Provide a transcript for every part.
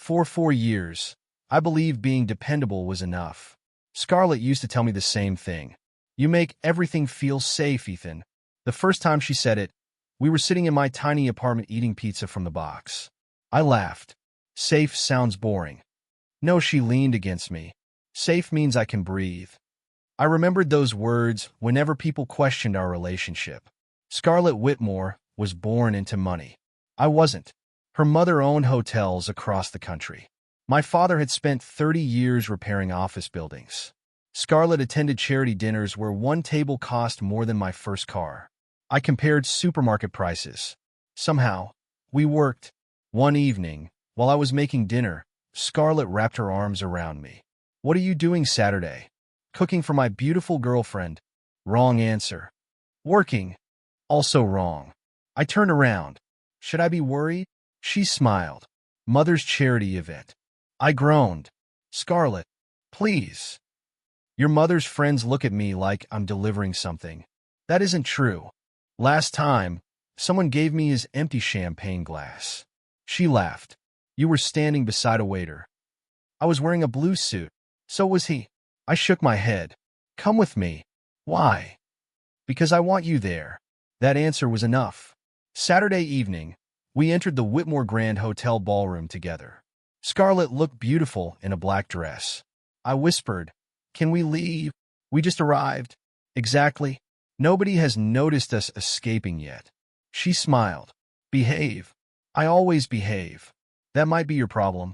For 4 years, I believed being dependable was enough. Scarlett used to tell me the same thing. You make everything feel safe, Ethan. The first time she said it, we were sitting in my tiny apartment eating pizza from the box. I laughed. Safe sounds boring. No, she leaned against me. Safe means I can breathe. I remembered those words whenever people questioned our relationship. Scarlett Whitmore was born into money. I wasn't. Her mother owned hotels across the country. My father had spent 30 years repairing office buildings. Scarlett attended charity dinners where one table cost more than my first car. I compared supermarket prices. Somehow, we worked. One evening, while I was making dinner, Scarlett wrapped her arms around me. What are you doing Saturday? Cooking for my beautiful girlfriend. Wrong answer. Working. Also wrong. I turned around. Should I be worried? She smiled. Mother's charity event. I groaned. Scarlett, please. Your mother's friends look at me like I'm delivering something. That isn't true. Last time, someone gave me his empty champagne glass. She laughed. You were standing beside a waiter. I was wearing a blue suit. So was he. I shook my head. Come with me. Why? Because I want you there. That answer was enough. Saturday evening, we entered the Whitmore Grand Hotel ballroom together. Scarlett looked beautiful in a black dress. I whispered, Can we leave? We just arrived. Exactly. Nobody has noticed us escaping yet. She smiled. Behave. I always behave. That might be your problem.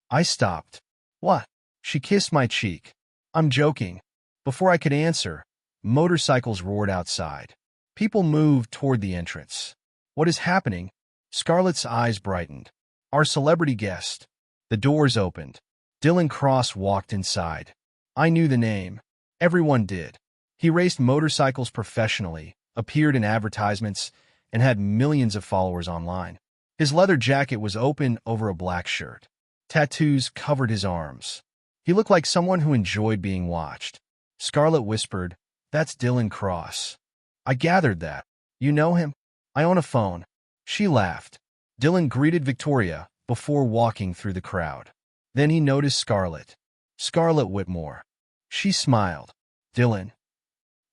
I stopped. What? She kissed my cheek. I'm joking. Before I could answer, motorcycles roared outside. People moved toward the entrance. What is happening? Scarlett's eyes brightened. Our celebrity guest. The doors opened. Dylan Cross walked inside. I knew the name. Everyone did. He raced motorcycles professionally, appeared in advertisements, and had millions of followers online. His leather jacket was open over a black shirt. Tattoos covered his arms. He looked like someone who enjoyed being watched. Scarlett whispered, That's Dylan Cross. I gathered that. You know him? I own a phone. She laughed. Dylan greeted Victoria before walking through the crowd. Then he noticed Scarlett. Scarlett Whitmore. She smiled. Dylan.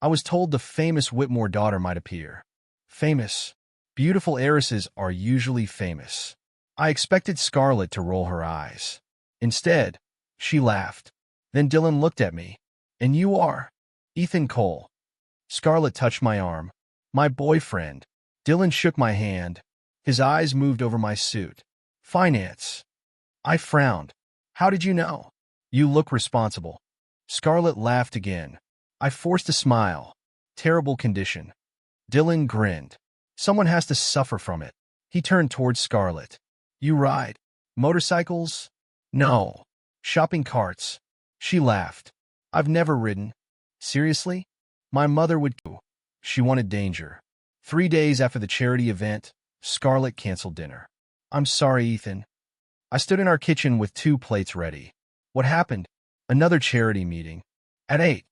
I was told the famous Whitmore daughter might appear. Famous. Beautiful heiresses are usually famous. I expected Scarlett to roll her eyes. Instead, she laughed. Then Dylan looked at me. And you are? Ethan Cole. Scarlett touched my arm. My boyfriend. Dylan shook my hand. His eyes moved over my suit. Finance. I frowned. How did you know? You look responsible. Scarlett laughed again. I forced a smile. Terrible condition. Dylan grinned. Someone has to suffer from it. He turned towards Scarlett. You ride? Motorcycles? No. Shopping carts. She laughed. I've never ridden. Seriously? My mother would too. She wanted danger. 3 days after the charity event, Scarlett canceled dinner. I'm sorry, Ethan. I stood in our kitchen with 2 plates ready. What happened? Another charity meeting. At 8.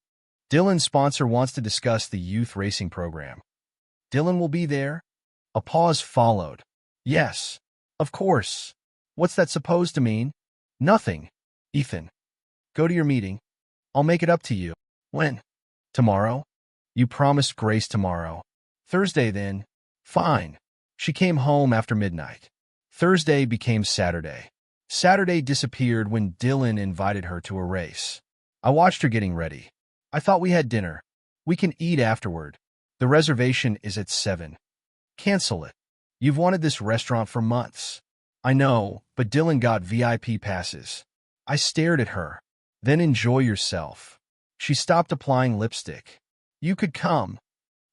Dylan's sponsor wants to discuss the youth racing program. Dylan will be there? A pause followed. Yes. Of course. What's that supposed to mean? Nothing. Ethan. Go to your meeting. I'll make it up to you. When? Tomorrow? You promised Grace tomorrow. Thursday then. Fine. She came home after midnight. Thursday became Saturday. Saturday disappeared when Dylan invited her to a race. I watched her getting ready. I thought we had dinner. We can eat afterward. The reservation is at 7. Cancel it. You've wanted this restaurant for months. I know, but Dylan got VIP passes. I stared at her. Then enjoy yourself. She stopped applying lipstick. You could come.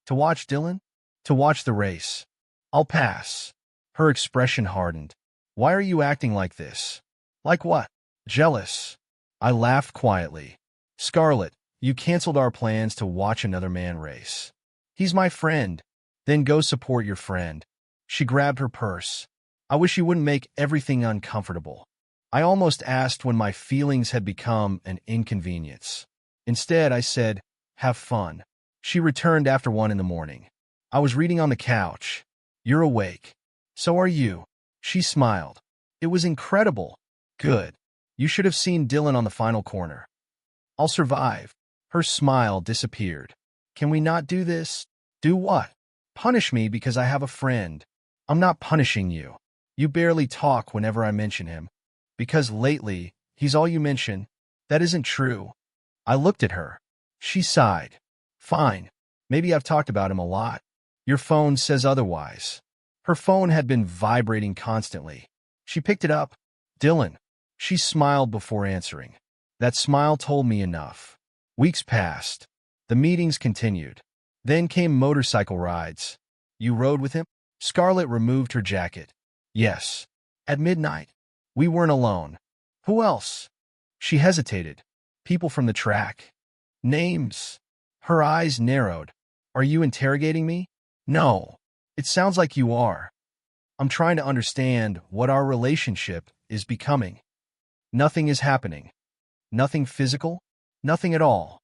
To watch Dylan? To watch the race. I'll pass. Her expression hardened. Why are you acting like this? Like what? Jealous. I laughed quietly. Scarlett, you canceled our plans to watch another man race. He's my friend. Then go support your friend. She grabbed her purse. I wish you wouldn't make everything uncomfortable. I almost asked when my feelings had become an inconvenience. Instead, I said, have fun. She returned after 1 in the morning. I was reading on the couch. You're awake. So are you. She smiled. It was incredible. Good. You should have seen Dylan on the final corner. I'll survive. Her smile disappeared. Can we not do this? Do what? Punish me because I have a friend. I'm not punishing you. You barely talk whenever I mention him. Because lately, he's all you mention. That isn't true. I looked at her. She sighed. Fine. Maybe I've talked about him a lot. Your phone says otherwise. Her phone had been vibrating constantly. She picked it up. Dylan. She smiled before answering. That smile told me enough. Weeks passed. The meetings continued. Then came motorcycle rides. You rode with him? Scarlett removed her jacket. Yes. At midnight. We weren't alone. Who else? She hesitated. People from the track. Names. Her eyes narrowed. Are you interrogating me? No. It sounds like you are. I'm trying to understand what our relationship is becoming. Nothing is happening. Nothing physical? Nothing at all.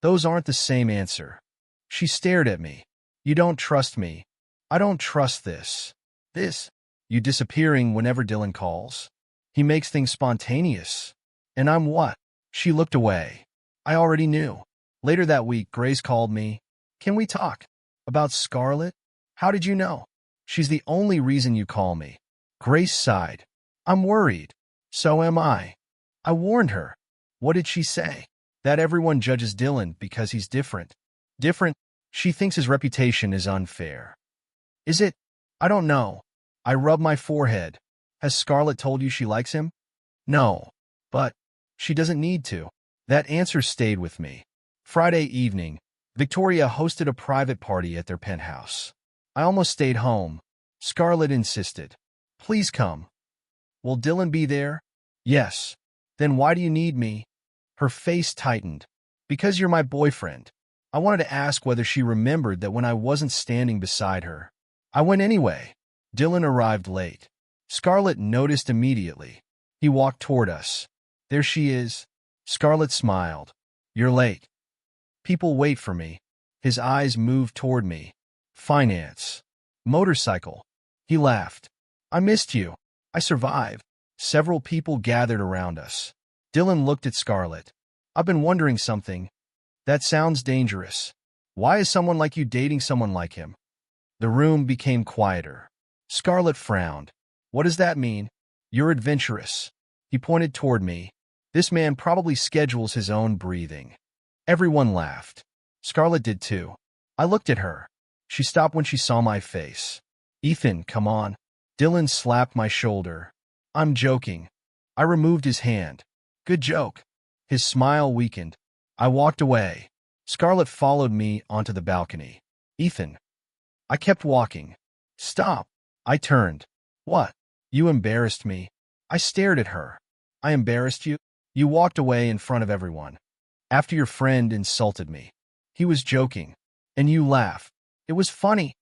Those aren't the same answer. She stared at me. You don't trust me. I don't trust this. This. You disappearing whenever Dylan calls. He makes things spontaneous. And I'm what? She looked away. I already knew. Later that week, Grace called me. Can we talk? About Scarlett? How did you know? She's the only reason you call me. Grace sighed. I'm worried. So am I. I warned her. What did she say? That everyone judges Dylan because he's different. Different? She thinks his reputation is unfair. Is it? I don't know. I rub my forehead. Has Scarlett told you she likes him? No. But she doesn't need to. That answer stayed with me. Friday evening, Victoria hosted a private party at their penthouse. I almost stayed home. Scarlett insisted. Please come. Will Dylan be there? Yes. Then why do you need me? Her face tightened. Because you're my boyfriend. I wanted to ask whether she remembered that when I wasn't standing beside her. I went anyway. Dylan arrived late. Scarlett noticed immediately. He walked toward us. There she is. Scarlett smiled. You're late. People wait for me. His eyes moved toward me. Finance. Motorcycle. He laughed. I missed you. I survived. Several people gathered around us. Dylan looked at Scarlett. I've been wondering something. That sounds dangerous. Why is someone like you dating someone like him? The room became quieter. Scarlett frowned. What does that mean? You're adventurous. He pointed toward me. This man probably schedules his own breathing. Everyone laughed. Scarlett did too. I looked at her. She stopped when she saw my face. Ethan, come on. Dylan slapped my shoulder. I'm joking. I removed his hand. Good joke. His smile weakened. I walked away. Scarlett followed me onto the balcony. Ethan. I kept walking. Stop. I turned. What? You embarrassed me. I stared at her. I embarrassed you? You walked away in front of everyone. After your friend insulted me. He was joking. And you laughed. It was funny.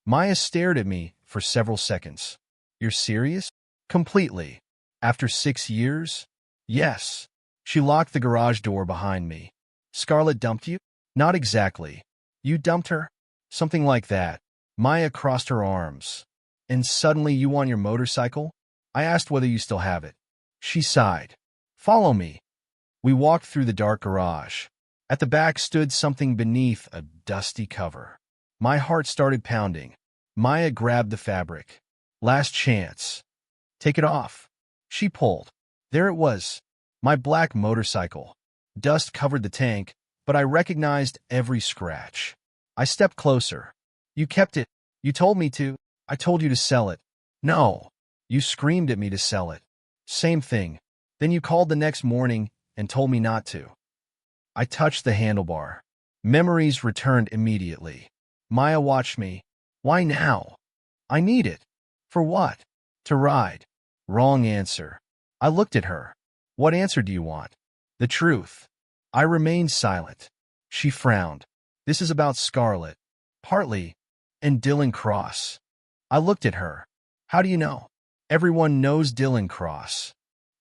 Maya stared at me for several seconds. You're serious? Completely. After 6 years? Yes. She locked the garage door behind me. Scarlett dumped you? Not exactly. You dumped her? Something like that. Maya crossed her arms. And suddenly you on your motorcycle? I asked whether you still have it. She sighed. Follow me. We walked through the dark garage. At the back stood something beneath a dusty cover. My heart started pounding. Maya grabbed the fabric. Last chance. Take it off. She pulled. There it was. My black motorcycle. Dust covered the tank, but I recognized every scratch. I stepped closer. You kept it. You told me to. I told you to sell it. No. You screamed at me to sell it. Same thing. Then you called the next morning and told me not to. I touched the handlebar. Memories returned immediately. Maya watched me. Why now? I need it. For what? To ride. Wrong answer. I looked at her. What answer do you want? The truth. I remained silent. She frowned. This is about Scarlett. Partly. And Dylan Cross. I looked at her. How do you know? Everyone knows Dylan Cross.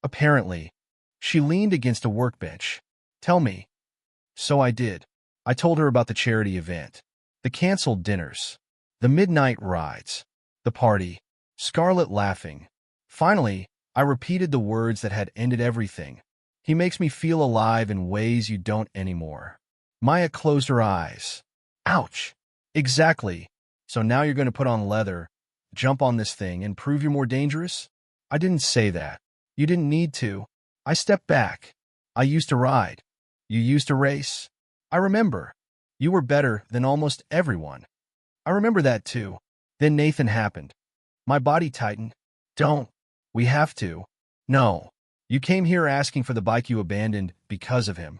Apparently. She leaned against a workbench. Tell me. So I did. I told her about the charity event. The canceled dinners. The midnight rides. The party. Scarlett laughing. Finally, I repeated the words that had ended everything. He makes me feel alive in ways you don't anymore. Maya closed her eyes. Ouch. Exactly. So now you're going to put on leather, jump on this thing, and prove you're more dangerous? I didn't say that. You didn't need to. I stepped back. I used to ride. You used to race. I remember. You were better than almost everyone. I remember that too. Then Nathan happened. My body tightened. Don't. We have to. No. You came here asking for the bike you abandoned because of him.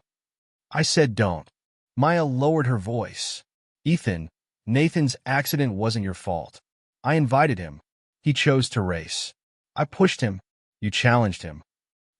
I said don't. Maya lowered her voice. Ethan, Nathan's accident wasn't your fault. I invited him. He chose to race. I pushed him. You challenged him.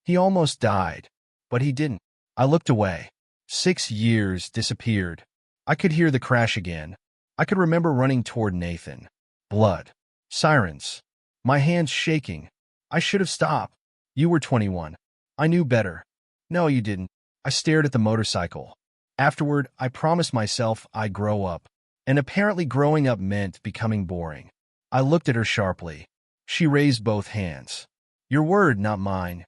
He almost died, but he didn't. I looked away. 6 years disappeared. I could hear the crash again. I could remember running toward Nathan. Blood. Sirens. My hands shaking. I should have stopped. You were 21. I knew better. No, you didn't. I stared at the motorcycle. Afterward, I promised myself I'd grow up. And apparently growing up meant becoming boring. I looked at her sharply. She raised both hands. Your word, not mine.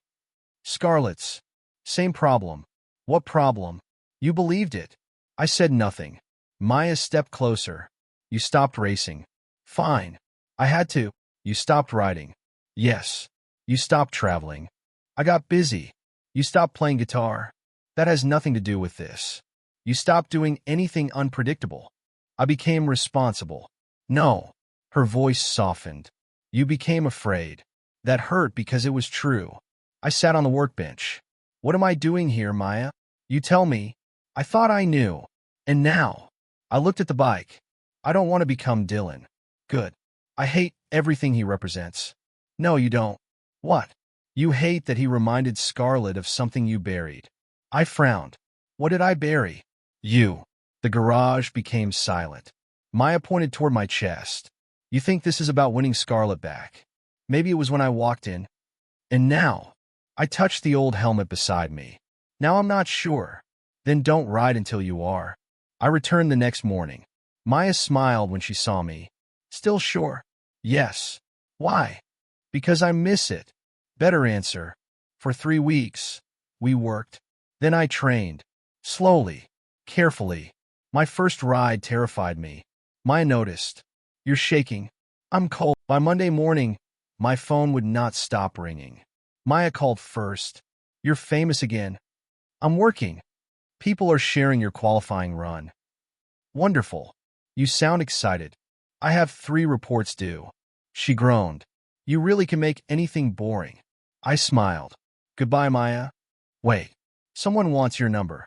Scarlett's. Same problem. What problem? You believed it. I said nothing. Maya stepped closer. You stopped racing. Fine. I had to. You stopped riding. Yes. You stopped traveling. I got busy. You stopped playing guitar. That has nothing to do with this. You stopped doing anything unpredictable. I became responsible. No. Her voice softened. You became afraid. That hurt because it was true. I sat on the workbench. What am I doing here, Maya? You tell me. I thought I knew. And now. I looked at the bike. I don't want to become Dylan. Good. I hate everything he represents. No, you don't. What? You hate that he reminded Scarlett of something you buried. I frowned. What did I bury? You. The garage became silent. Maya pointed toward my chest. You think this is about winning Scarlett back? Maybe it was when I walked in. And now. I touched the old helmet beside me. Now I'm not sure. Then don't ride until you are. I returned the next morning. Maya smiled when she saw me. Still sure? Yes. Why? Because I miss it. Better answer. For 3 weeks. We worked. Then I trained. Slowly. Carefully. My first ride terrified me. Maya noticed. You're shaking. I'm cold. By Monday morning, my phone would not stop ringing. Maya called first. You're famous again. I'm working. People are sharing your qualifying run. Wonderful. You sound excited. I have 3 reports due. She groaned. You really can make anything boring. I smiled. Goodbye, Maya. Wait. Someone wants your number.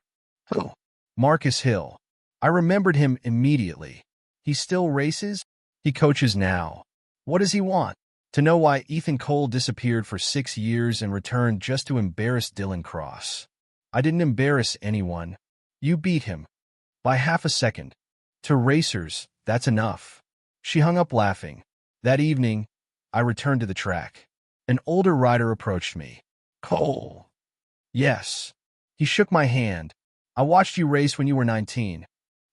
Who? Marcus Hill. I remembered him immediately. He still races? He coaches now. What does he want? To know why Ethan Cole disappeared for 6 years and returned just to embarrass Dylan Cross. I didn't embarrass anyone. You beat him. By half a second. To racers, that's enough. She hung up laughing. That evening, I returned to the track. An older rider approached me. Cole. Yes. He shook my hand. I watched you race when you were 19.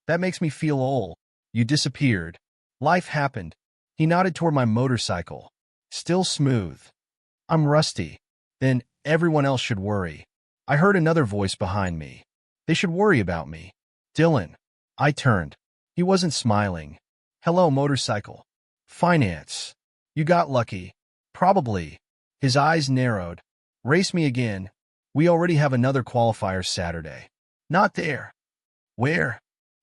That makes me feel old. You disappeared. Life happened. He nodded toward my motorcycle. Still smooth. I'm rusty. Then everyone else should worry. I heard another voice behind me. They should worry about me. Dylan. I turned. He wasn't smiling. Hello, motorcycle. Finance. You got lucky. Probably. His eyes narrowed. Race me again. We already have another qualifier Saturday. Not there. Where?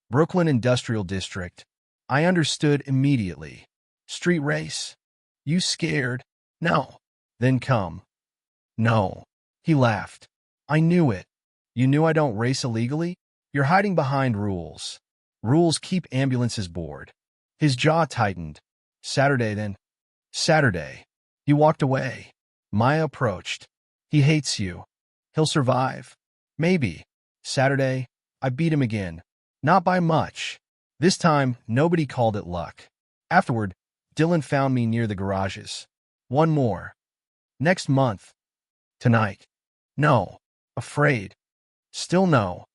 Brooklyn Industrial District. I understood immediately. Street race. You scared? No. Then come. No. He laughed. I knew it. You knew I don't race illegally? You're hiding behind rules. Rules keep ambulances bored. His jaw tightened. Saturday, then. Saturday. He walked away. Maya approached. He hates you. He'll survive. Maybe. Saturday, I beat him again. Not by much. This time, nobody called it luck. Afterward, Dylan found me near the garages. One more. Next month. Tonight. No. Afraid. Still no.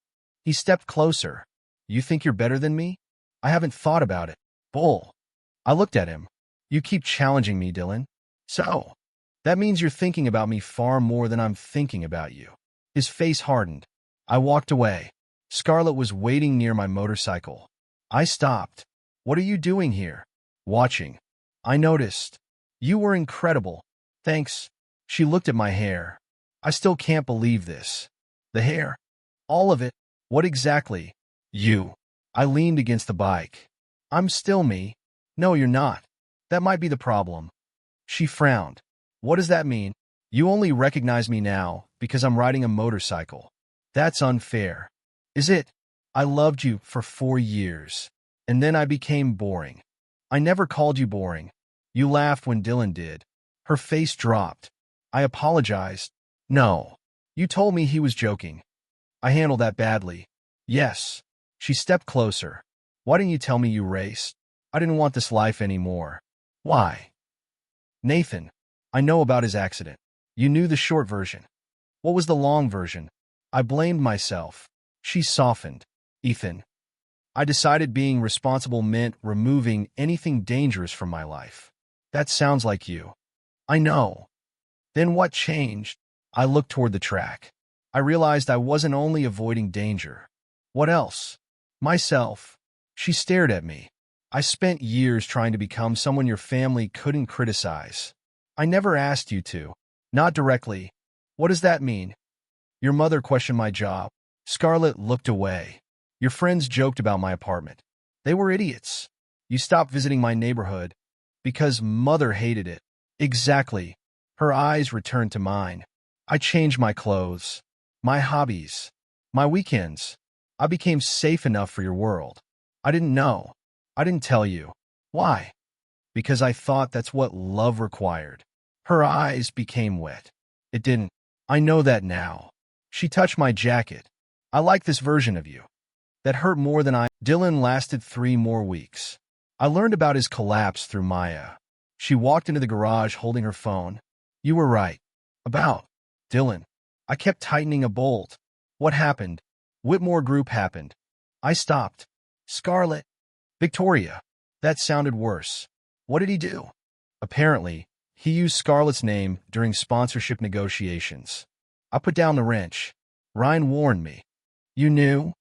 He stepped closer. You think you're better than me? I haven't thought about it. Bull. I looked at him. You keep challenging me, Dylan. So. That means you're thinking about me far more than I'm thinking about you. His face hardened. I walked away. Scarlett was waiting near my motorcycle. I stopped. What are you doing here? Watching. I noticed. You were incredible. Thanks. She looked at my hair. I still can't believe this. The hair. All of it. What exactly? You. I leaned against the bike. I'm still me. No, you're not. That might be the problem. She frowned. What does that mean? You only recognize me now because I'm riding a motorcycle. That's unfair. Is it? I loved you for 4 years. And then I became boring. I never called you boring. You laughed when Dylan did. Her face dropped. I apologized. No. You told me he was joking. I handled that badly. Yes. She stepped closer. Why didn't you tell me you raced? I didn't want this life anymore. Why? Nathan. I know about his accident. You knew the short version. What was the long version? I blamed myself. She softened. Ethan. I decided being responsible meant removing anything dangerous from my life. That sounds like you. I know. Then what changed? I looked toward the track. I realized I wasn't only avoiding danger. What else? Myself. She stared at me. I spent years trying to become someone your family couldn't criticize. I never asked you to. Not directly. What does that mean? Your mother questioned my job. Scarlett looked away. Your friends joked about my apartment. They were idiots. You stopped visiting my neighborhood because Mother hated it. Exactly. Her eyes returned to mine. I changed my clothes, my hobbies, my weekends. I became safe enough for your world. I didn't know. I didn't tell you. Why? Because I thought that's what love required. Her eyes became wet. It didn't. I know that now. She touched my jacket. I like this version of you. That hurt more than I. Dylan lasted 3 more weeks. I learned about his collapse through Maya. She walked into the garage holding her phone. You were right. About Dylan. I kept tightening a bolt. What happened? Whitmore Group happened. I stopped. Scarlett. Victoria. That sounded worse. What did he do? Apparently, he used Scarlett's name during sponsorship negotiations. I put down the wrench. Ryan warned me. You knew?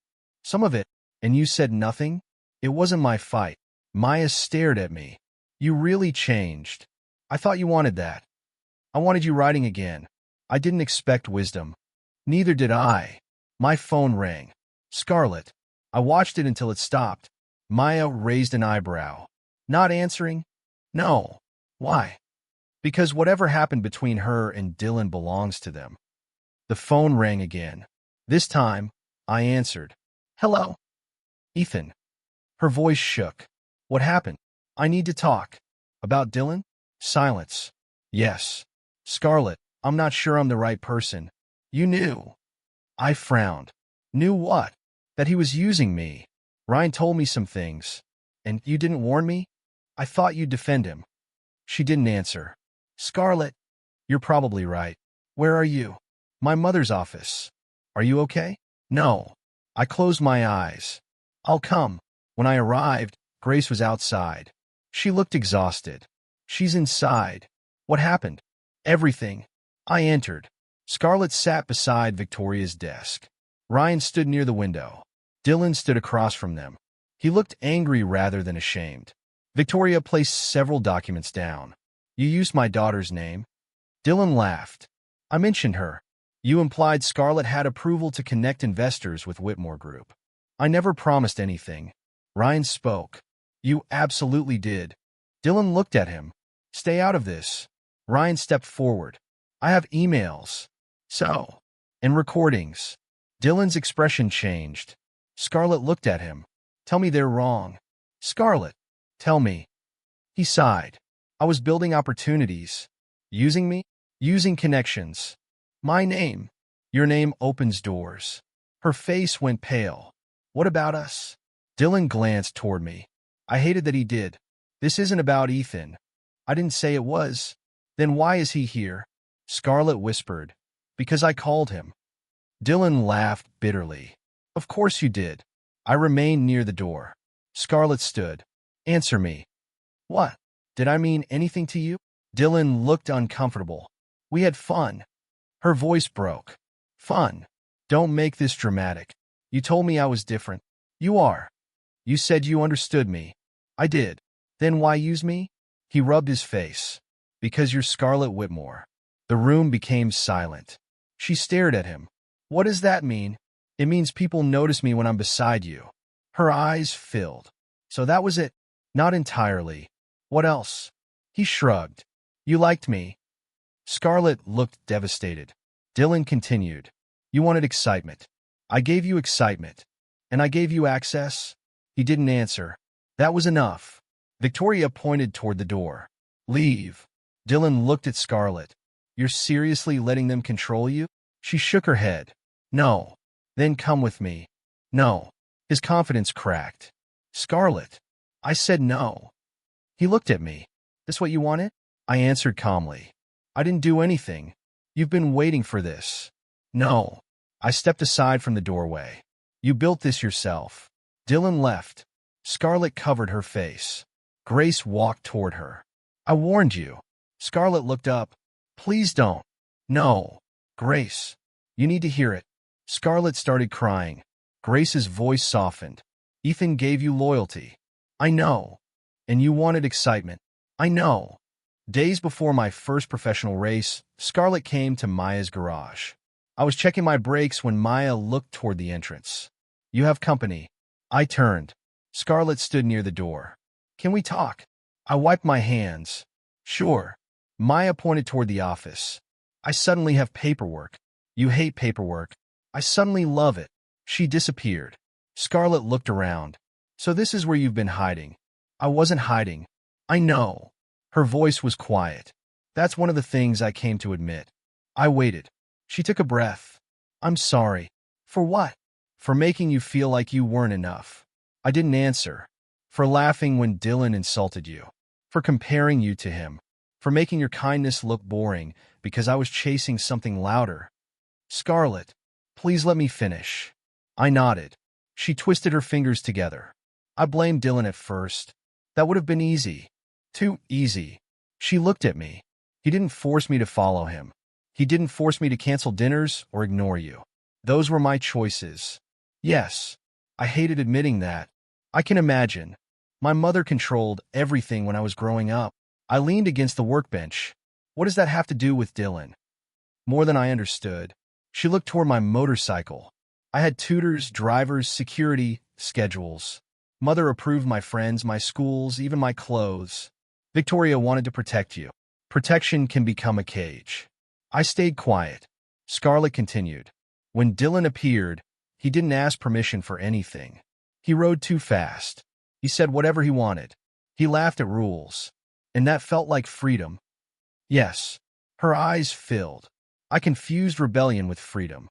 Some of it. And you said nothing? It wasn't my fight. Maya stared at me. You really changed. I thought you wanted that. I wanted you writing again. I didn't expect wisdom. Neither did I. My phone rang. Scarlett. I watched it until it stopped. Maya raised an eyebrow. Not answering? No. Why? Because whatever happened between her and Dylan belongs to them. The phone rang again. This time, I answered. Hello? Ethan. Her voice shook. What happened? I need to talk. About Dylan? Silence. Yes. Scarlett, I'm not sure I'm the right person. You knew. I frowned. Knew what? That he was using me. Ryan told me some things. And you didn't warn me? I thought you'd defend him. She didn't answer. Scarlett, you're probably right. Where are you? My mother's office. Are you okay? No. I closed my eyes. I'll come. When I arrived, Grace was outside. She looked exhausted. She's inside. What happened? Everything. I entered. Scarlett sat beside Victoria's desk. Ryan stood near the window. Dylan stood across from them. He looked angry rather than ashamed. Victoria placed several documents down. You used my daughter's name. Dylan laughed. I mentioned her. You implied Scarlett had approval to connect investors with Whitmore Group. I never promised anything. Ryan spoke. You absolutely did. Dylan looked at him. Stay out of this. Ryan stepped forward. I have emails. So. And recordings. Dylan's expression changed. Scarlett looked at him. Tell me they're wrong. Scarlett. Tell me. He sighed. I was building opportunities. Using me? Using connections. My name. Your name opens doors. Her face went pale. What about us? Dylan glanced toward me. I hated that he did. This isn't about Ethan. I didn't say it was. Then why is he here? Scarlett whispered. Because I called him. Dylan laughed bitterly. Of course you did. I remained near the door. Scarlett stood. Answer me. What? Did I mean anything to you? Dylan looked uncomfortable. We had fun. Her voice broke. Fun. Don't make this dramatic. You told me I was different. You are. You said you understood me. I did. Then why use me? He rubbed his face. Because you're Scarlett Whitmore. The room became silent. She stared at him. What does that mean? It means people notice me when I'm beside you. Her eyes filled. So that was it? Not entirely. What else? He shrugged. You liked me. Scarlett looked devastated. Dylan continued. You wanted excitement. I gave you excitement. And I gave you access? He didn't answer. That was enough. Victoria pointed toward the door. Leave. Dylan looked at Scarlett. You're seriously letting them control you? She shook her head. No. Then come with me. No. His confidence cracked. Scarlett. I said no. He looked at me. This what you wanted? I answered calmly. I didn't do anything. You've been waiting for this. No. I stepped aside from the doorway. You built this yourself. Dylan left. Scarlett covered her face. Grace walked toward her. I warned you. Scarlett looked up. Please don't. No. Grace. You need to hear it. Scarlett started crying. Grace's voice softened. Ethan gave you loyalty. I know. And you wanted excitement. I know. Days before my first professional race, Scarlett came to Maya's garage. I was checking my brakes when Maya looked toward the entrance. You have company. I turned. Scarlett stood near the door. Can we talk? I wiped my hands. Sure. Maya pointed toward the office. I suddenly have paperwork. You hate paperwork. I suddenly love it. She disappeared. Scarlett looked around. So this is where you've been hiding. I wasn't hiding. I know. Her voice was quiet. That's one of the things I came to admit. I waited. She took a breath. I'm sorry. For what? For making you feel like you weren't enough. I didn't answer. For laughing when Dylan insulted you. For comparing you to him. For making your kindness look boring because I was chasing something louder. Scarlett, please let me finish. I nodded. She twisted her fingers together. I blamed Dylan at first. That would have been easy. Too easy. She looked at me. He didn't force me to follow him. He didn't force me to cancel dinners or ignore you. Those were my choices. Yes, I hated admitting that. I can imagine. My mother controlled everything when I was growing up. I leaned against the workbench. What does that have to do with Dylan? More than I understood. She looked toward my motorcycle. I had tutors, drivers, security, schedules. Mother approved my friends, my schools, even my clothes. Victoria wanted to protect you. Protection can become a cage. I stayed quiet. Scarlett continued. When Dylan appeared, he didn't ask permission for anything. He rode too fast. He said whatever he wanted. He laughed at rules. And that felt like freedom. Yes. Her eyes filled. I confused rebellion with freedom.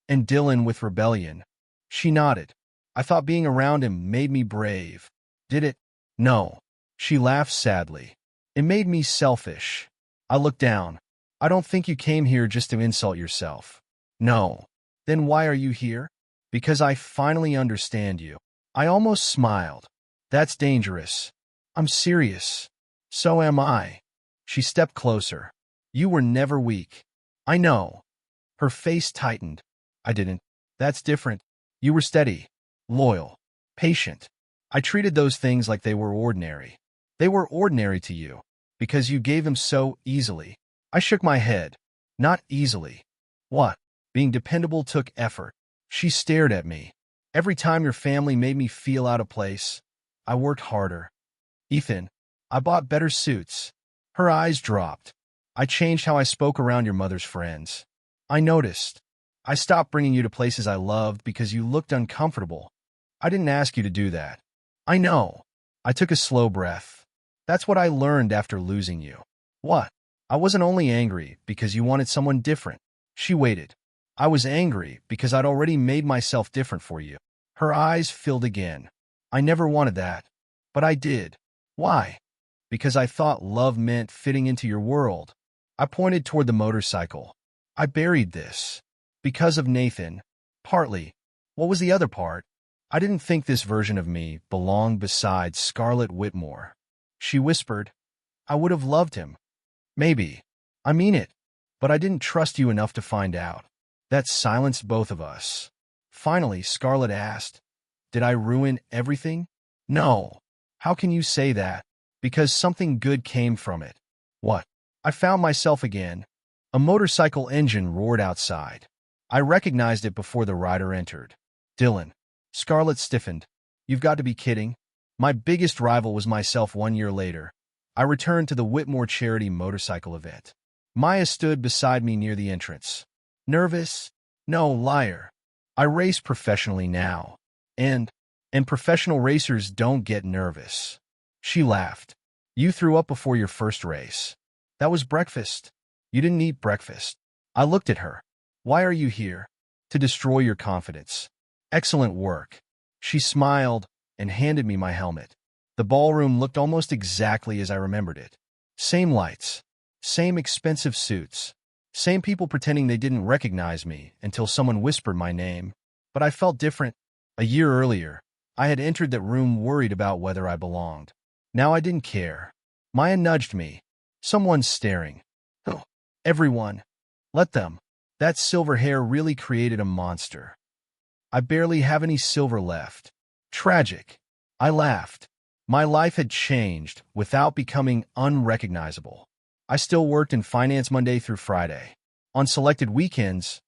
And Dylan with rebellion. She nodded. I thought being around him made me brave. Did it? No. She laughed sadly. It made me selfish. I looked down. I don't think you came here just to insult yourself. No. Then why are you here? Because I finally understand you. I almost smiled. That's dangerous. I'm serious. So am I. She stepped closer. You were never weak. I know. Her face tightened. I didn't. That's different. You were steady, loyal, patient. I treated those things like they were ordinary. They were ordinary to you, because you gave them so easily. I shook my head. Not easily. What? Being dependable took effort. She stared at me. Every time your family made me feel out of place, I worked harder. Ethan, I bought better suits. Her eyes dropped. I changed how I spoke around your mother's friends. I noticed. I stopped bringing you to places I loved because you looked uncomfortable. I didn't ask you to do that. I know. I took a slow breath. That's what I learned after losing you. What? I wasn't only angry because you wanted someone different. She waited. I was angry because I'd already made myself different for you. Her eyes filled again. I never wanted that. But I did. Why? Because I thought love meant fitting into your world. I pointed toward the motorcycle. I buried this. Because of Nathan. Partly. What was the other part? I didn't think this version of me belonged beside Scarlett Whitmore. She whispered, I would have loved him. Maybe. I mean it. but I didn't trust you enough to find out. That silenced both of us. Finally, Scarlett asked, "Did I ruin everything?" "No. How can you say that? Because something good came from it." "What?" I found myself again. A motorcycle engine roared outside. I recognized it before the rider entered. "Dylan." Scarlett stiffened. "You've got to be kidding." My biggest rival was myself 1 year later. I returned to the Whitmore charity motorcycle event. Maya stood beside me near the entrance. "Nervous?" "No, liar. I race professionally now. And professional racers don't get nervous." She laughed. "You threw up before your first race." "That was breakfast." "You didn't eat breakfast." I looked at her. "Why are you here?" "To destroy your confidence." "Excellent work." She smiled and handed me my helmet. The ballroom looked almost exactly as I remembered it. Same lights, same expensive suits, same people pretending they didn't recognize me until someone whispered my name. But I felt different. A year earlier, I had entered that room worried about whether I belonged. Now I didn't care. Maya nudged me. "Someone's staring." "Oh, everyone. Let them." That silver hair really created a monster. I barely have any silver left. Tragic. I laughed. My life had changed without becoming unrecognizable. I still worked in finance Monday through Friday. On selected weekends,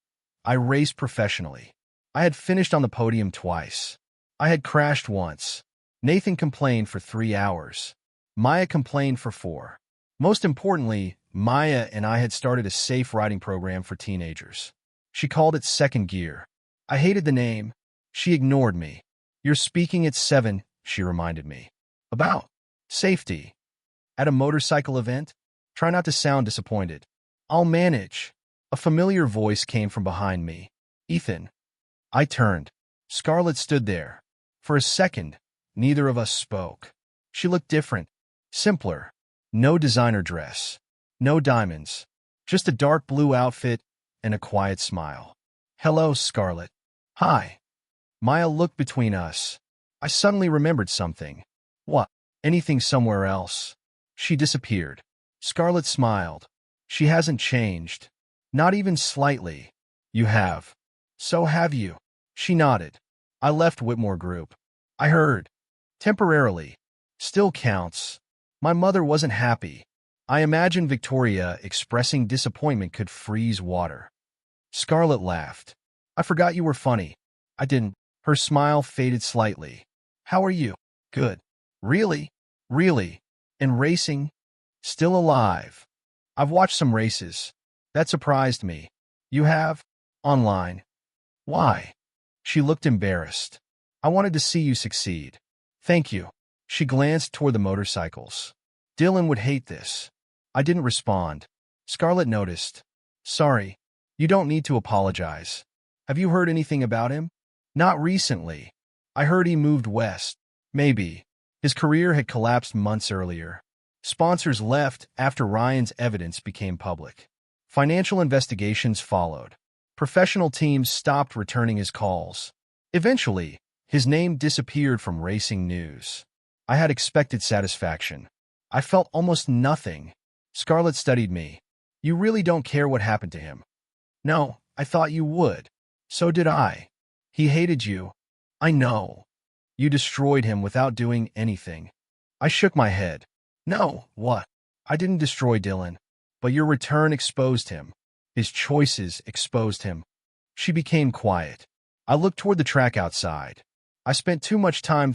I raced professionally. I had finished on the podium twice. I had crashed once. Nathan complained for 3 hours. Maya complained for 4. Most importantly, Maya and I had started a safe riding program for teenagers. She called it Second Gear. I hated the name. She ignored me. "You're speaking at 7, she reminded me. "About safety." "At a motorcycle event?" Try not to sound disappointed. "I'll manage." A familiar voice came from behind me. "Ethan." I turned. Scarlett stood there. For a second, neither of us spoke. She looked different, simpler. No designer dress, no diamonds, just a dark blue outfit and a quiet smile. "Hello, Scarlett." "Hi." Maya looked between us. I suddenly remembered something. "What?" "Anything somewhere else." She disappeared. Scarlett smiled. "She hasn't changed. Not even slightly." "You have." "So have you." She nodded. "I left Whitmore Group." "I heard." "Temporarily." "Still counts." My mother wasn't happy. I imagined Victoria expressing disappointment could freeze water. Scarlett laughed. "I forgot you were funny." "I didn't." Her smile faded slightly. "How are you?" "Good." "Really?" "Really." "And racing?" "Still alive." "I've watched some races." That surprised me. "You have?" "Online." "Why?" She looked embarrassed. "I wanted to see you succeed." "Thank you." She glanced toward the motorcycles. "Dylan would hate this." I didn't respond. Scarlett noticed. "Sorry. You don't need to apologize." "Have you heard anything about him?" "Not recently. I heard he moved west." "Maybe." His career had collapsed months earlier. Sponsors left after Ryan's evidence became public. Financial investigations followed. Professional teams stopped returning his calls. Eventually, his name disappeared from racing news. I had expected satisfaction. I felt almost nothing. Scarlett studied me. "You really don't care what happened to him." "No, I thought you would." "So did I." "He hated you." "I know." "You destroyed him without doing anything." I shook my head. "No, what?" "I didn't destroy Dylan. But your return exposed him. His choices exposed him." She became quiet. I looked toward the track outside. I spent too much time